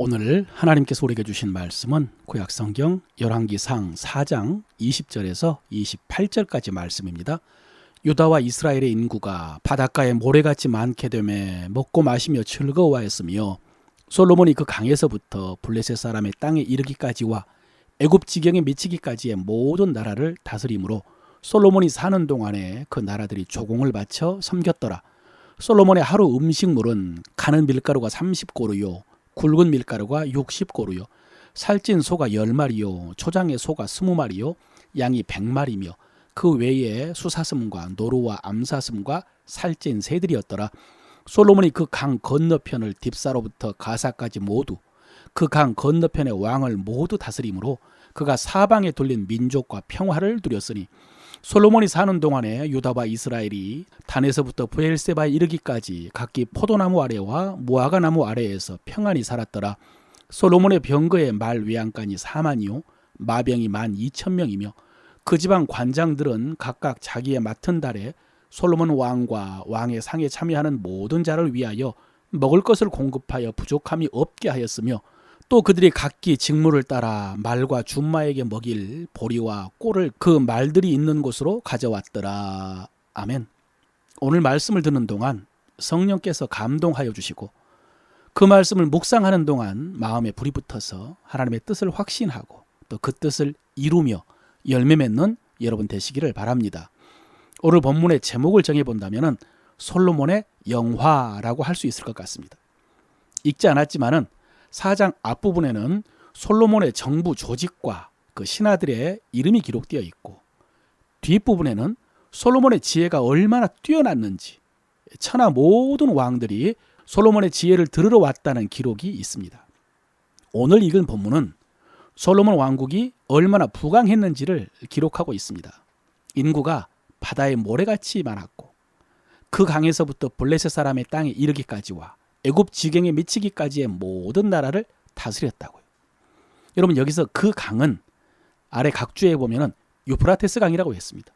오늘 하나님께서 우리에게 주신 말씀은 구약성경 열왕기상 4장 20절에서 28절까지 말씀입니다. 유다와 이스라엘의 인구가 바닷가에 모래같이 많게 되매 먹고 마시며 즐거워하였으며 솔로몬이 그 강에서부터 블레셋 사람의 땅에 이르기까지와 애굽 지경에 미치기까지의 모든 나라를 다스림으로 솔로몬이 사는 동안에 그 나라들이 조공을 바쳐 섬겼더라. 솔로몬의 하루 음식물은 가는 밀가루가 30고루요 굵은 밀가루가 60고루요 살찐 소가 10마리요 초장의 소가 20마리요 양이 100마리며 그 외에 수사슴과 노루와 암사슴과 살찐 새들이었더라. 솔로몬이 그 강 건너편을 딥사로부터 가사까지 모두 그 강 건너편의 왕을 모두 다스림으로 그가 사방에 돌린 민족과 평화를 누렸으니 솔로몬이 사는 동안에 유다와 이스라엘이 단에서부터 브엘세바에 이르기까지 각기 포도나무 아래와 무화과나무 아래에서 평안히 살았더라. 솔로몬의 병거의 말 외양간이 4만이요 마병이 12,000명이며 그 지방 관장들은 각각 자기의 맡은 달에 솔로몬 왕과 왕의 상에 참여하는 모든 자를 위하여 먹을 것을 공급하여 부족함이 없게 하였으며 또 그들이 각기 직무를 따라 말과 준마에게 먹일 보리와 꼴을 그 말들이 있는 곳으로 가져왔더라. 아멘. 오늘 말씀을 듣는 동안 성령께서 감동하여 주시고 그 말씀을 묵상하는 동안 마음에 불이 붙어서 하나님의 뜻을 확신하고 또 그 뜻을 이루며 열매 맺는 여러분 되시기를 바랍니다. 오늘 본문의 제목을 정해본다면 솔로몬의 영화라고 할 수 있을 것 같습니다. 읽지 않았지만은 4장 앞부분에는 솔로몬의 정부 조직과 그 신하들의 이름이 기록되어 있고 뒷부분에는 솔로몬의 지혜가 얼마나 뛰어났는지 천하 모든 왕들이 솔로몬의 지혜를 들으러 왔다는 기록이 있습니다. 오늘 읽은 본문은 솔로몬 왕국이 얼마나 부강했는지를 기록하고 있습니다. 인구가 바다의 모래같이 많았고 그 강에서부터 블레셋 사람의 땅에 이르기까지와 애굽 지경에 미치기까지의 모든 나라를 다스렸다고요. 여러분 여기서 그 강은 아래 각주에 보면은 유프라테스 강이라고 했습니다.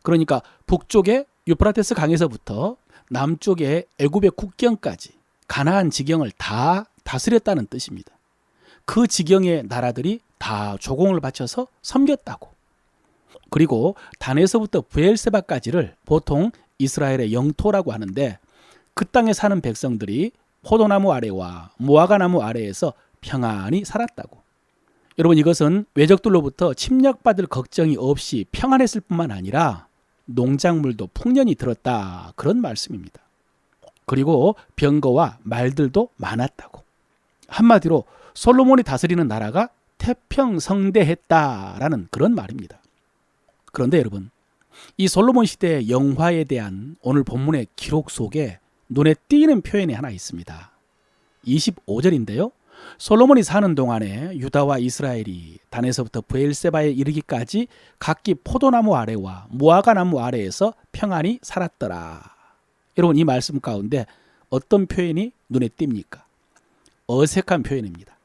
그러니까 북쪽의 유프라테스 강에서부터 남쪽의 애굽의 국경까지 가나안 지경을 다 다스렸다는 뜻입니다. 그 지경의 나라들이 다 조공을 바쳐서 섬겼다고. 그리고 단에서부터 브엘세바까지를 보통 이스라엘의 영토라고 하는데 그 땅에 사는 백성들이 포도나무 아래와 무화과나무 아래에서 평안히 살았다고. 여러분 이것은 외적들로부터 침략받을 걱정이 없이 평안했을 뿐만 아니라 농작물도 풍년이 들었다 그런 말씀입니다. 그리고 병거와 말들도 많았다고. 한마디로 솔로몬이 다스리는 나라가 태평성대했다라는 그런 말입니다. 그런데 여러분 이 솔로몬 시대의 영화에 대한 오늘 본문의 기록 속에 눈에 띄는 표현이 하나 있습니다. 25절인데요. 솔로몬이 사는 동안에 유다와 이스라엘이 단에서부터 브엘세바에 이르기까지 각기 포도나무 아래와 무화과나무 아래에서 평안히 살았더라. 여러분 이 말씀 가운데 어떤 표현이 눈에 띕니까? 어색한 표현입니다.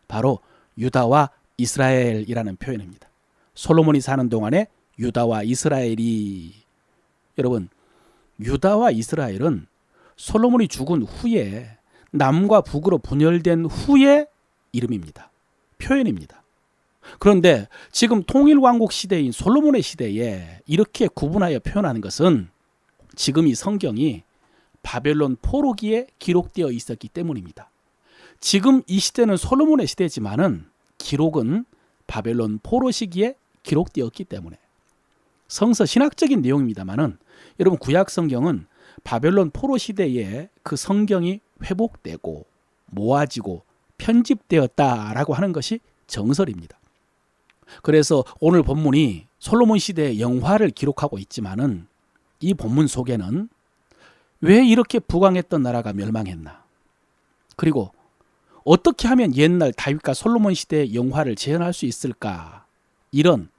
바로 유다와 이스라엘이라는 표현입니다. 솔로몬이 사는 동안에 유다와 이스라엘이 여러분 유다와 이스라엘은 솔로몬이 죽은 후에 남과 북으로 분열된 후의 이름입니다. 표현입니다. 그런데 지금 통일왕국 시대인 솔로몬의 시대에 이렇게 구분하여 표현하는 것은 지금 이 성경이 바벨론 포로기에 기록되어 있었기 때문입니다. 지금 이 시대는 솔로몬의 시대지만은 기록은 바벨론 포로 시기에 기록되었기 때문에 성서 신학적인 내용입니다만은 여러분 구약 성경은 바벨론 포로 시대에 그 성경이 회복되고 모아지고 편집되었다라고 하는 것이 정설입니다. 그래서 오늘 본문이 솔로몬 시대의 영화를 기록하고 있지만은 이 본문 속에는 왜 이렇게 부강했던 나라가 멸망했나? 그리고 어떻게 하면 옛날 다윗과 솔로몬 시대의 영화를 재현할 수 있을까? 이런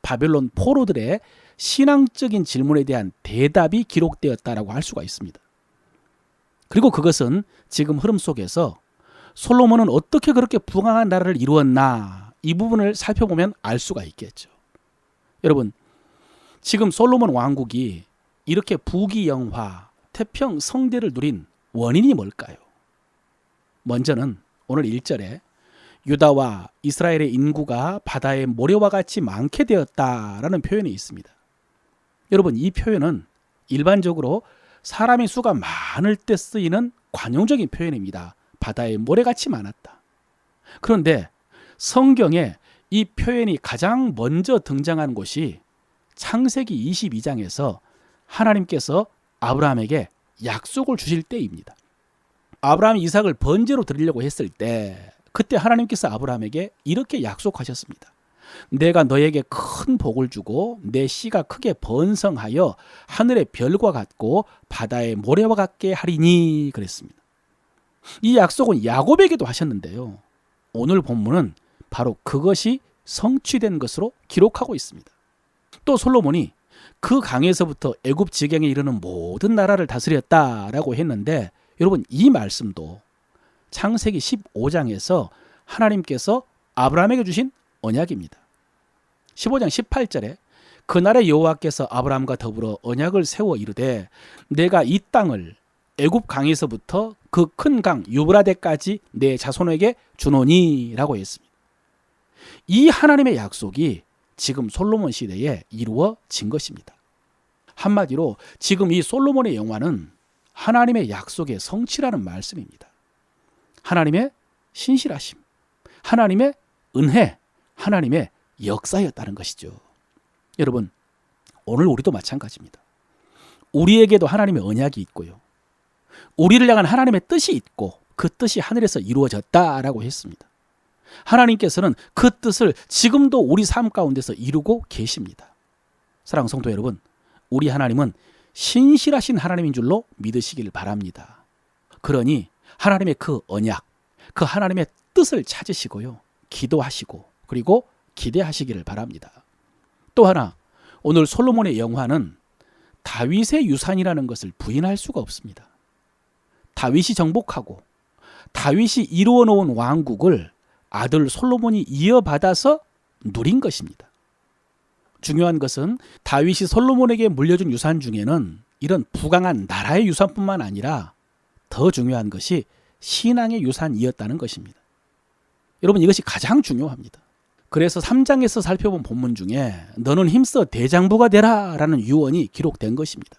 바벨론 포로들의 신앙적인 질문에 대한 대답이 기록되었다라고 할 수가 있습니다. 그리고 그것은 지금 흐름 속에서 솔로몬은 어떻게 그렇게 부강한 나라를 이루었나 이 부분을 살펴보면 알 수가 있겠죠. 여러분 지금 솔로몬 왕국이 이렇게 부귀영화 태평성대를 누린 원인이 뭘까요? 먼저는 오늘 1절에 유다와 이스라엘의 인구가 바다의 모래와 같이 많게 되었다라는 표현이 있습니다. 여러분, 이 표현은 일반적으로 사람의 수가 많을 때 쓰이는 관용적인 표현입니다. 바다의 모래같이 많았다. 그런데 성경에 이 표현이 가장 먼저 등장한 곳이 창세기 22장에서 하나님께서 아브라함에게 약속을 주실 때입니다. 아브라함이 이삭을 번제로 드리려고 했을 때 그때 하나님께서 아브라함에게 이렇게 약속하셨습니다. 내가 너에게 큰 복을 주고 내 씨가 크게 번성하여 하늘의 별과 같고 바다의 모래와 같게 하리니 그랬습니다. 이 약속은 야곱에게도 하셨는데요. 오늘 본문은 바로 그것이 성취된 것으로 기록하고 있습니다. 또 솔로몬이 그 강에서부터 애굽 지경에 이르는 모든 나라를 다스렸다라고 했는데 여러분, 이 말씀도 창세기 15장에서 하나님께서 아브라함에게 주신 언약입니다. 15장 18절에 그날의 여호와께서 아브라함과 더불어 언약을 세워 이르되 내가 이 땅을 애굽 강에서부터 그 큰 강 유브라데까지 내 자손에게 주노니 라고 했습니다. 이 하나님의 약속이 지금 솔로몬 시대에 이루어진 것입니다. 한마디로 지금 이 솔로몬의 영화는 하나님의 약속의 성취라는 말씀입니다. 하나님의 신실하심, 하나님의 은혜, 하나님의 역사였다는 것이죠. 여러분, 오늘 우리도 마찬가지입니다. 우리에게도 하나님의 언약이 있고요. 우리를 향한 하나님의 뜻이 있고 그 뜻이 하늘에서 이루어졌다라고 했습니다. 하나님께서는 그 뜻을 지금도 우리 삶 가운데서 이루고 계십니다. 사랑하는 성도 여러분, 우리 하나님은 신실하신 하나님인 줄로 믿으시길 바랍니다. 그러니 하나님의 그 언약, 그 하나님의 뜻을 찾으시고요. 기도하시고 그리고 기대하시기를 바랍니다. 또 하나, 오늘 솔로몬의 영화는 다윗의 유산이라는 것을 부인할 수가 없습니다. 다윗이 정복하고 다윗이 이루어 놓은 왕국을 아들 솔로몬이 이어받아서 누린 것입니다. 중요한 것은 다윗이 솔로몬에게 물려준 유산 중에는 이런 부강한 나라의 유산뿐만 아니라 더 중요한 것이 신앙의 유산이었다는 것입니다. 여러분, 이것이 가장 중요합니다. 그래서 3장에서 살펴본 본문 중에 너는 힘써 대장부가 되라 라는 유언이 기록된 것입니다.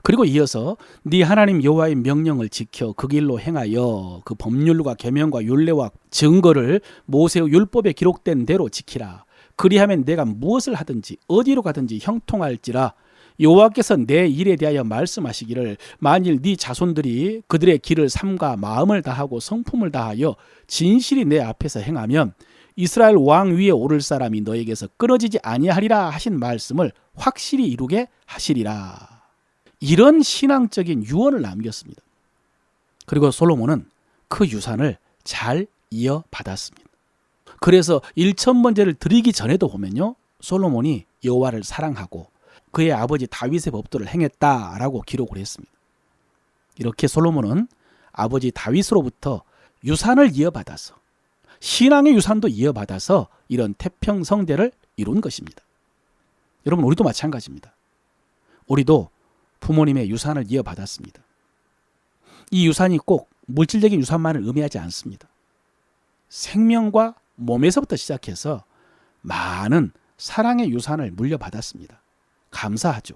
그리고 이어서 네 하나님 여호와의 명령을 지켜 그 길로 행하여 그 법률과 계명과 율례와 증거를 모세의 율법에 기록된 대로 지키라. 그리하면 내가 무엇을 하든지 어디로 가든지 형통할지라. 여호와께서 내 일에 대하여 말씀하시기를 만일 네 자손들이 그들의 길을 삼가 마음을 다하고 성품을 다하여 진실이 내 앞에서 행하면 이스라엘 왕 위에 오를 사람이 너에게서 끊어지지 아니하리라 하신 말씀을 확실히 이루게 하시리라. 이런 신앙적인 유언을 남겼습니다. 그리고 솔로몬은 그 유산을 잘 이어받았습니다. 그래서 1000번제를 드리기 전에도 보면요, 솔로몬이 여호와를 사랑하고 그의 아버지 다윗의 법도를 행했다라고 기록을 했습니다. 이렇게 솔로몬은 아버지 다윗으로부터 유산을 이어받아서 신앙의 유산도 이어받아서 이런 태평성대를 이룬 것입니다. 여러분, 우리도 마찬가지입니다. 우리도 부모님의 유산을 이어받았습니다. 이 유산이 꼭 물질적인 유산만을 의미하지 않습니다. 생명과 몸에서부터 시작해서 많은 사랑의 유산을 물려받았습니다. 감사하죠.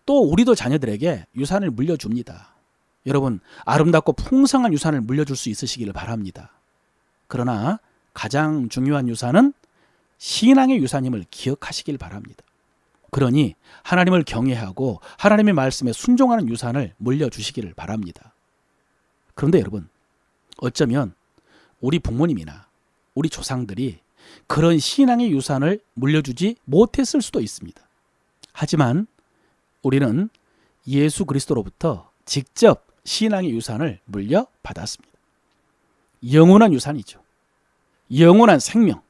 또 우리도 자녀들에게 유산을 물려줍니다. 여러분, 아름답고 풍성한 유산을 물려줄 수 있으시기를 바랍니다. 그러나 가장 중요한 유산은 신앙의 유산임을 기억하시길 바랍니다. 그러니 하나님을 경외하고 하나님의 말씀에 순종하는 유산을 물려주시기를 바랍니다. 그런데 여러분, 어쩌면 우리 부모님이나 우리 조상들이 그런 신앙의 유산을 물려주지 못했을 수도 있습니다. 하지만 우리는 예수 그리스도로부터 직접 신앙의 유산을 물려받았습니다. 영원한 유산이죠. 영원한 생명,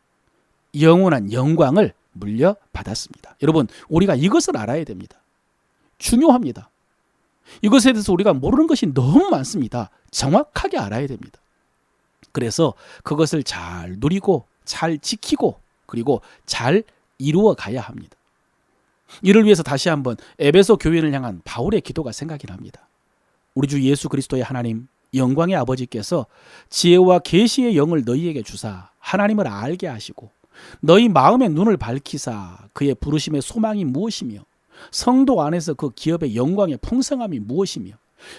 영원한 영광을 물려받았습니다. 여러분, 우리가 이것을 알아야 됩니다. 중요합니다. 이것에 대해서 우리가 모르는 것이 너무 많습니다. 정확하게 알아야 됩니다. 그래서 그것을 잘 누리고 잘 지키고 그리고 잘 이루어 가야 합니다. 이를 위해서 다시 한번 에베소 교회를 향한 바울의 기도가 생각이 납니다. 우리 주 예수 그리스도의 하나님, 영광의 아버지께서 지혜와 계시의 영을 너희에게 주사 하나님을 알게 하시고 너희 마음의 눈을 밝히사 그의 부르심의 소망이 무엇이며 성도 안에서 그 기업의 영광의 풍성함이 무엇이며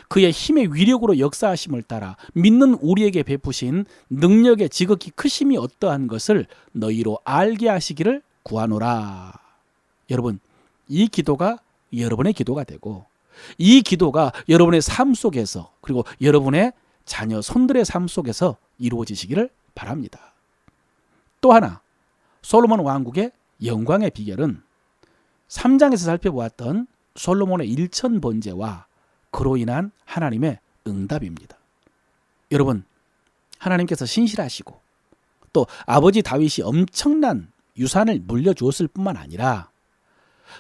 그의 힘의 위력으로 역사하심을 따라 믿는 우리에게 베푸신 능력의 지극히 크심이 어떠한 것을 너희로 알게 하시기를 구하노라. 여러분, 이 기도가 여러분의 기도가 되고 이 기도가 여러분의 삶 속에서 그리고 여러분의 자녀 손들의 삶 속에서 이루어지시기를 바랍니다. 또 하나, 솔로몬 왕국의 영광의 비결은 3장에서 살펴보았던 솔로몬의 일천 번제와 그로 인한 하나님의 응답입니다. 여러분, 하나님께서 신실하시고 또 아버지 다윗이 엄청난 유산을 물려주었을 뿐만 아니라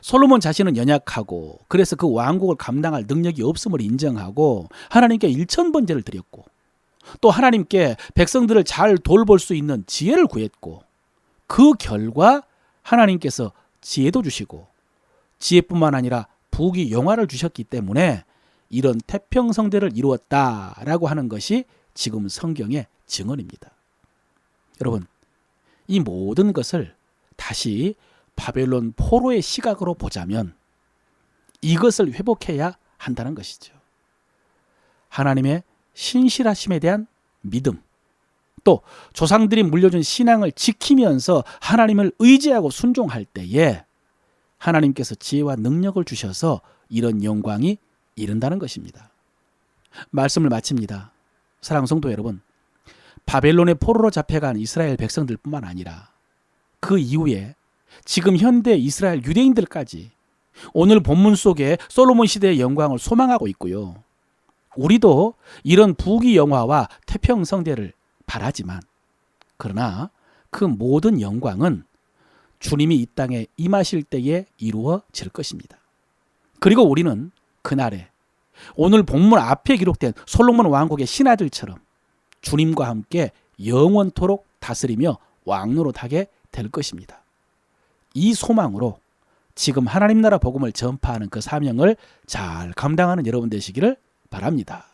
솔로몬 자신은 연약하고 그래서 그 왕국을 감당할 능력이 없음을 인정하고 하나님께 일천 번제를 드렸고 또 하나님께 백성들을 잘 돌볼 수 있는 지혜를 구했고 그 결과 하나님께서 지혜도 주시고 지혜뿐만 아니라 부귀 영화를 주셨기 때문에 이런 태평성대를 이루었다라고 하는 것이 지금 성경의 증언입니다. 여러분, 이 모든 것을 다시 바벨론 포로의 시각으로 보자면 이것을 회복해야 한다는 것이죠. 하나님의 신실하심에 대한 믿음, 또 조상들이 물려준 신앙을 지키면서 하나님을 의지하고 순종할 때에 하나님께서 지혜와 능력을 주셔서 이런 영광이 이른다는 것입니다. 말씀을 마칩니다. 사랑하는 성도 여러분, 바벨론의 포로로 잡혀간 이스라엘 백성들뿐만 아니라 그 이후에 지금 현대 이스라엘 유대인들까지 오늘 본문 속에 솔로몬 시대의 영광을 소망하고 있고요. 우리도 이런 부귀 영화와 태평성대를 바라지만 그러나 그 모든 영광은 주님이 이 땅에 임하실 때에 이루어질 것입니다. 그리고 우리는 그날에 오늘 본문 앞에 기록된 솔로몬 왕국의 신하들처럼 주님과 함께 영원토록 다스리며 왕노릇하게 될 것입니다. 이 소망으로 지금 하나님 나라 복음을 전파하는 그 사명을 잘 감당하는 여러분 되시기를 바랍니다.